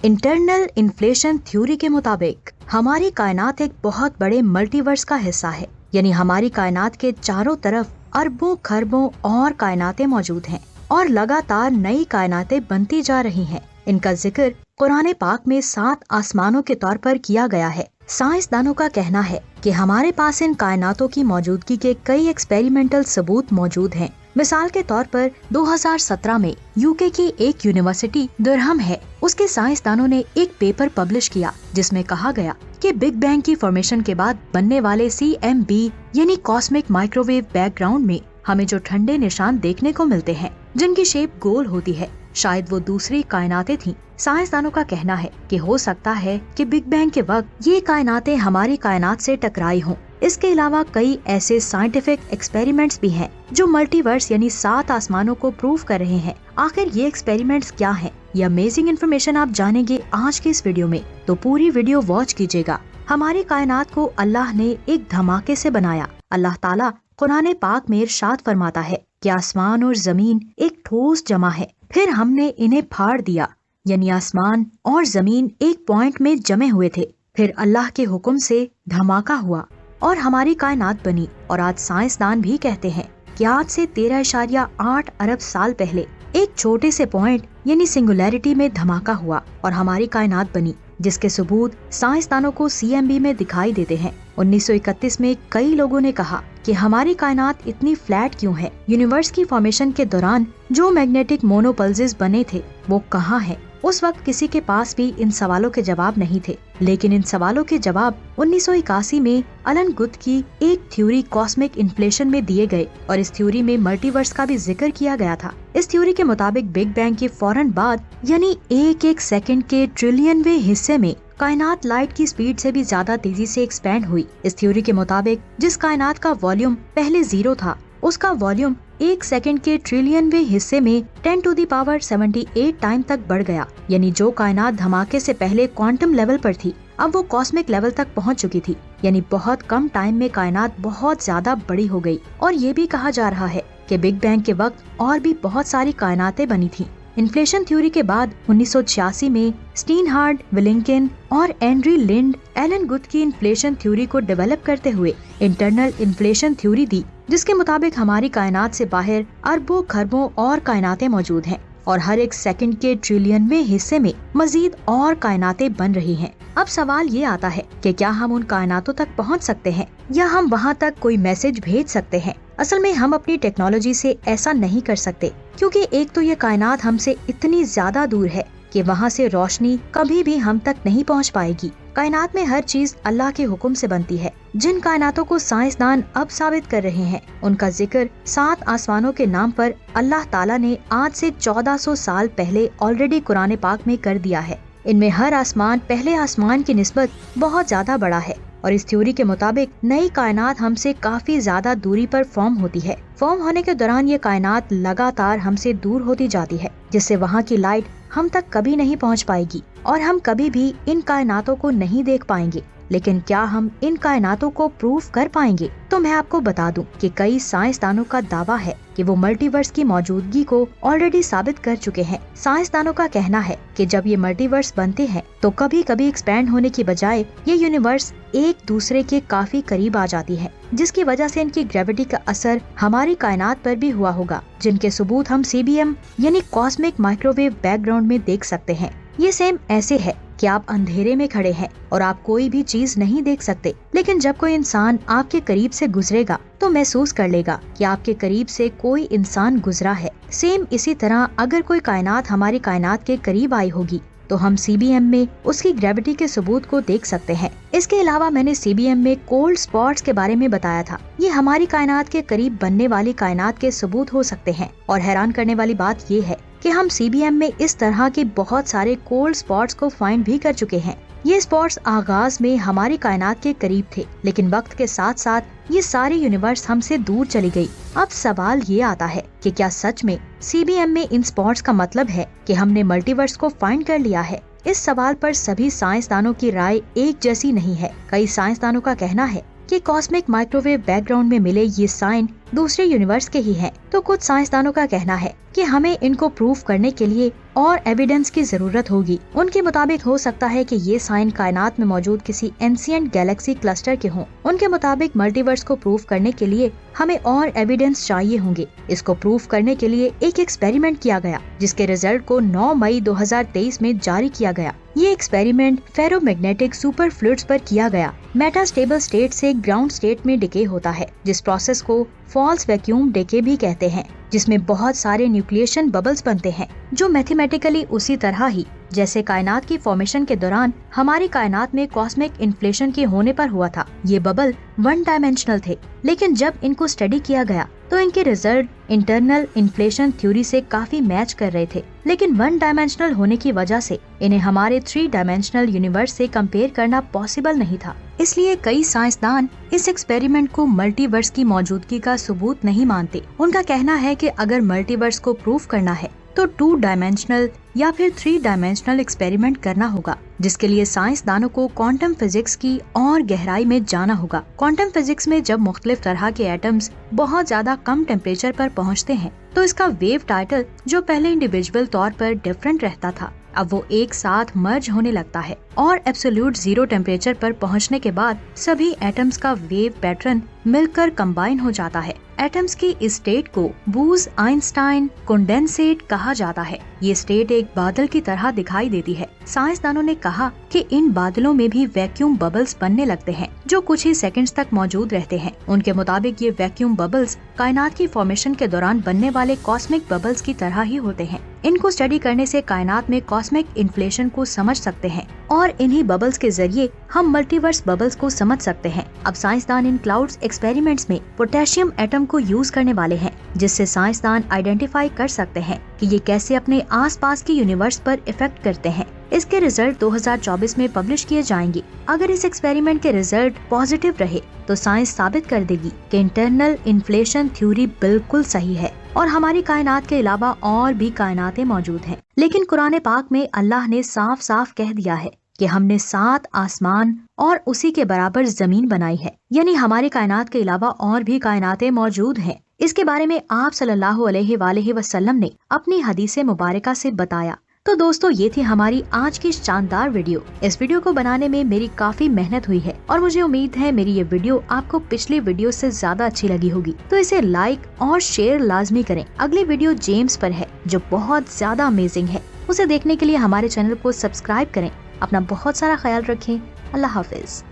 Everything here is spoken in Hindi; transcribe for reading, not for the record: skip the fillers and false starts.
इंटरनल इन्फ्लेशन थ्योरी के मुताबिक हमारी कायनात एक बहुत बड़े मल्टीवर्स का हिस्सा है। यानी हमारी कायनात के चारों तरफ अरबों खरबों और कायनातें मौजूद हैं और लगातार नई कायनातें बनती जा रही हैं। इनका जिक्र कुरान पाक में 7 आसमानों के तौर पर किया गया है। साइंसदानों का कहना है कि हमारे पास इन कायनातों की मौजूदगी के कई एक्सपेरिमेंटल सबूत मौजूद हैं। मिसाल के तौर पर 2017 में यूके की एक यूनिवर्सिटी दुरहम है, उसके साइंसदानों ने एक पेपर पब्लिश किया जिसमें कहा गया कि बिग बैंग की फॉर्मेशन के बाद बनने वाले CMB यानी कॉस्मिक माइक्रोवेव बैकग्राउंड में हमें जो ठंडे निशान देखने को मिलते हैं जिनकी शेप गोल होती है, शायद वो दूसरी कायनातें थीं। साइंसदानों का कहना है कि हो सकता है कि बिग बैंग के वक्त ये कायनातें हमारी कायनात से टकराई हों। इसके अलावा कई ऐसे साइंटिफिक एक्सपेरिमेंट्स भी हैं जो मल्टीवर्स यानी 7 आसमानों को प्रूव कर रहे हैं। आखिर ये एक्सपेरिमेंट्स क्या हैं? ये अमेजिंग इन्फॉर्मेशन आप जानेंगे आज की इस वीडियो में, तो पूरी वीडियो वॉच कीजिएगा। हमारी कायनात को अल्लाह ने एक धमाके से बनाया। अल्लाह ताला कुरान पाक में इरशाद फरमाता है कि आसमान और जमीन एक ठोस जमा है, फिर हमने इन्हें फाड़ दिया। यानी आसमान और जमीन एक पॉइंट में जमे हुए थे, फिर अल्लाह के हुक्म से धमाका हुआ और हमारी कायनात बनी। और आज साइंसदान भी कहते हैं कि आज से 13.8 अरब साल पहले एक छोटे से पॉइंट यानी सिंगुलैरिटी में धमाका हुआ और हमारी कायनात बनी, जिसके सबूत साइंसदानों को CMB में दिखाई देते हैं। 1931 में कई लोगों ने कहा कि हमारी कायनात इतनी फ्लैट क्यों है? यूनिवर्स की फॉर्मेशन के दौरान जो मैग्नेटिक मोनोपल्सेस बने थे वो कहाँ है? उस वक्त किसी के पास भी इन सवालों के जवाब नहीं थे, लेकिन इन सवालों के जवाब 1981 में अलन गुथ की एक थ्योरी कॉस्मिक इन्फ्लेशन में दिए गए और इस थ्योरी में मल्टीवर्स का भी जिक्र किया गया था। इस थ्योरी के मुताबिक बिग बैंग के फौरन बाद यानी एक सेकंड के ट्रिलियनवे हिस्से में कायनात लाइट की स्पीड से भी ज्यादा तेजी से एक्सपैंड हुई। इस थ्योरी के मुताबिक जिस कायनात का वॉल्यूम पहले 0 था, उसका वॉल्यूम 1 सेकंड के ट्रिलियनवे हिस्से में 10⁻78 टाइम तक बढ़ गया। यानी जो कायनात धमाके से पहले क्वांटम लेवल पर थी, अब वो कॉस्मिक लेवल तक पहुंच चुकी थी। यानी बहुत कम टाइम में कायनात बहुत ज्यादा बड़ी हो गई। और ये भी कहा जा रहा है कि बिग बैंग के वक्त और भी बहुत सारी कायनातें बनी थी। इन्फ्लेशन थ्योरी के बाद 1986 में स्टीनहार्ड, विलिंगकिन और एंड्री लिंड एलन गुथ की इन्फ्लेशन थ्योरी को डेवलप करते हुए इंटरनल इन्फ्लेशन थ्योरी दी, जिसके मुताबिक हमारी कायनात से बाहर अरबों खरबों और कायनातें मौजूद हैं और हर एक सेकंड के ट्रिलियनवे हिस्से में मजीद और कायनातें बन रही हैं। अब सवाल ये आता है कि क्या हम उन कायनातों तक पहुंच सकते हैं या हम वहां तक कोई मैसेज भेज सकते हैं? असल में हम अपनी टेक्नोलॉजी से ऐसा नहीं कर सकते, क्योंकि एक तो ये कायनात हमसे इतनी ज्यादा दूर है कि वहाँ से रोशनी कभी भी हम तक नहीं पहुँच पाएगी। कायनात में हर चीज अल्लाह के हुक्म से बनती है। जिन कायनातों को साइंसदान अब साबित कर रहे हैं, उनका जिक्र 7 आसमानों के नाम पर अल्लाह ताला ने आज से 1400 साल पहले ऑलरेडी कुरान पाक में कर दिया है। इनमें हर आसमान पहले आसमान की निस्बत बहुत ज्यादा बड़ा है और इस थ्योरी के मुताबिक नई कायनात हमसे काफी ज्यादा दूरी पर फॉर्म होती है। फॉर्म होने के दौरान ये कायनात लगातार हमसे दूर होती जाती है, जिससे वहाँ की लाइट हम तक कभी नहीं पहुँच पाएगी और हम कभी भी इन कायनातों को नहीं देख पाएंगे। लेकिन क्या हम इन कायनातों को प्रूव कर पाएंगे? तो मैं आपको बता दूं कि कई साइंसदानों का दावा है कि वो मल्टीवर्स की मौजूदगी को ऑलरेडी साबित कर चुके हैं। साइंसदानों का कहना है कि जब ये मल्टीवर्स बनते हैं तो कभी कभी एक्सपैंड होने की बजाय ये यूनिवर्स एक दूसरे के काफी करीब आ जाती है, जिसकी वजह से इनकी ग्रेविटी का असर हमारी कायनात पर भी हुआ होगा, जिनके सबूत हम CBM यानी कॉस्मिक माइक्रोवेव बैकग्राउंड में देख सकते हैं। ये सेम ऐसे है कि आप अंधेरे में खड़े हैं और आप कोई भी चीज नहीं देख सकते, लेकिन जब कोई इंसान आपके करीब से गुजरेगा तो महसूस कर लेगा कि आपके करीब से कोई इंसान गुजरा है। सेम इसी तरह अगर कोई कायनात हमारी कायनात के करीब आई होगी तो हम CBM में उसकी ग्रेविटी के सबूत को देख सकते हैं। इसके अलावा मैंने CBM में कोल्ड स्पॉट्स के बारे में बताया था। ये हमारी कायनात के करीब बनने वाली कायनात के सबूत हो सकते हैं और हैरान करने वाली बात ये है कि हम CBM में इस तरह के बहुत सारे कोल्ड स्पॉट्स को फाइंड भी कर चुके हैं। ये स्पॉट्स आगाज में हमारी कायनात के करीब थे, लेकिन वक्त के साथ साथ ये सारी यूनिवर्स हमसे दूर चली गई। अब सवाल ये आता है कि क्या सच में CBM में इन स्पॉट्स का मतलब है कि हमने मल्टीवर्स को फाइंड कर लिया है? इस सवाल पर सभी साइंसदानों की राय एक जैसी नहीं है। कई साइंसदानों का कहना है कि कॉस्मिक माइक्रोवेव बैकग्राउंड में मिले ये साइन दूसरे यूनिवर्स के ही हैं। तो कुछ साइंसदानों का कहना है कि हमें इनको प्रूव करने के लिए और एविडेंस की जरूरत होगी। उनके मुताबिक हो सकता है कि ये साइन कायनात में मौजूद किसी एंशिएंट गैलेक्सी क्लस्टर के हों। उनके मुताबिक मल्टीवर्स को प्रूव करने के लिए हमें और एविडेंस चाहिए होंगे। इसको प्रूव करने के लिए एक एक्सपेरिमेंट किया गया, जिसके रिजल्ट को 9 मई 2023 में जारी किया गया। ये एक्सपेरिमेंट फेरोमैग्नेटिक सुपर फ्लूइड्स पर किया गया। मेटास्टेबल स्टेट से ग्राउंड स्टेट में डिके होता है, जिस प्रोसेस को फॉल्स वैक्यूम डिके भी कहते हैं, जिसमें बहुत सारे न्यूक्लिएशन बबल्स बनते हैं, जो मैथमेटिकली उसी तरह ही जैसे कायनात की फॉर्मेशन के दौरान हमारी कायनात में कॉस्मिक इन्फ्लेशन के होने पर हुआ था। ये बबल वन डायमेंशनल थे, लेकिन जब इनको स्टडी किया गया तो इनके रिजल्ट इंटरनल इन्फ्लेशन थ्योरी से काफी मैच कर रहे थे। लेकिन वन डायमेंशनल होने की वजह से इन्हें हमारे 3 डायमेंशनल यूनिवर्स से कंपेयर करना पॉसिबल नहीं था। इसलिए कई साइंसदान इस एक्सपेरिमेंट को मल्टीवर्स की मौजूदगी का सबूत नहीं मानते। उनका कहना है कि अगर मल्टीवर्स को प्रूव करना है तो 2 डायमेंशनल या फिर 3 डायमेंशनल एक्सपेरिमेंट करना होगा, जिसके लिए साइंसदानों को क्वांटम फिजिक्स की और गहराई में जाना होगा। क्वांटम फिजिक्स में जब मुख्तलिफ तरह के एटम्स बहुत ज्यादा कम टेम्परेचर पर पहुंचते हैं तो इसका वेव टाइटल, जो पहले इंडिविजुअल तौर पर डिफरेंट रहता था, अब वो एक साथ मर्ज होने लगता है और एब्सोल्यूट 0 टेम्परेचर पर पहुंचने के बाद सभी एटम्स का वेव पैटर्न मिलकर कंबाइन हो जाता है। एटम्स की इस स्टेट को बूज आइंस्टाइन कंडेंसेट कहा जाता है। ये स्टेट एक बादल की तरह दिखाई देती है। साइंसदानों ने कहा कि इन बादलों में भी वैक्यूम बबल्स बनने लगते हैं, जो कुछ ही सेकंड्स तक मौजूद रहते हैं। उनके मुताबिक ये वैक्यूम बबल्स कायनात की फॉर्मेशन के दौरान बनने वाले कॉस्मिक बबल्स की तरह ही होते हैं। इनको स्टडी करने से कायनात में कॉस्मिक इन्फ्लेशन को समझ सकते हैं और इन्हीं बबल्स के जरिए हम मल्टीवर्स बबल्स को समझ सकते हैं। अब साइंसदान इन क्लाउड्स एक्सपेरिमेंट्स में पोटेशियम एटम को यूज करने वाले हैं, जिससे साइंसदान आइडेंटिफाई कर सकते हैं कि ये कैसे अपने आसपास के यूनिवर्स पर इफेक्ट करते हैं। इसके रिजल्ट 2024 में पब्लिश किए जाएंगे। अगर इस एक्सपेरिमेंट के रिजल्ट पॉजिटिव रहे तो साइंस साबित कर देगी कि इंटरनल इन्फ्लेशन थ्योरी बिल्कुल सही है और हमारी कायनात के अलावा और भी कायनातें मौजूद हैं। लेकिन कुरान पाक में अल्लाह ने साफ साफ कह दिया है कि हमने 7 आसमान और उसी के बराबर जमीन बनाई है, यानी हमारी कायनात के अलावा और भी कायनातें मौजूद हैं। इसके बारे में आप सल्लल्लाहु अलैहि वसल्लम ने अपनी हदीस मुबारका से बताया। तो दोस्तों, ये थी हमारी आज की शानदार वीडियो। इस वीडियो को बनाने में मेरी काफी मेहनत हुई है और मुझे उम्मीद है मेरी ये वीडियो आपको पिछली वीडियो से ज्यादा अच्छी लगी होगी। तो इसे लाइक और शेयर लाजमी करें। अगली वीडियो जेम्स पर है, जो बहुत ज्यादा अमेजिंग है। उसे देखने के लिए हमारे चैनल को सब्सक्राइब करें। अपना बहुत सारा ख्याल रखें। अल्लाह हाफिज।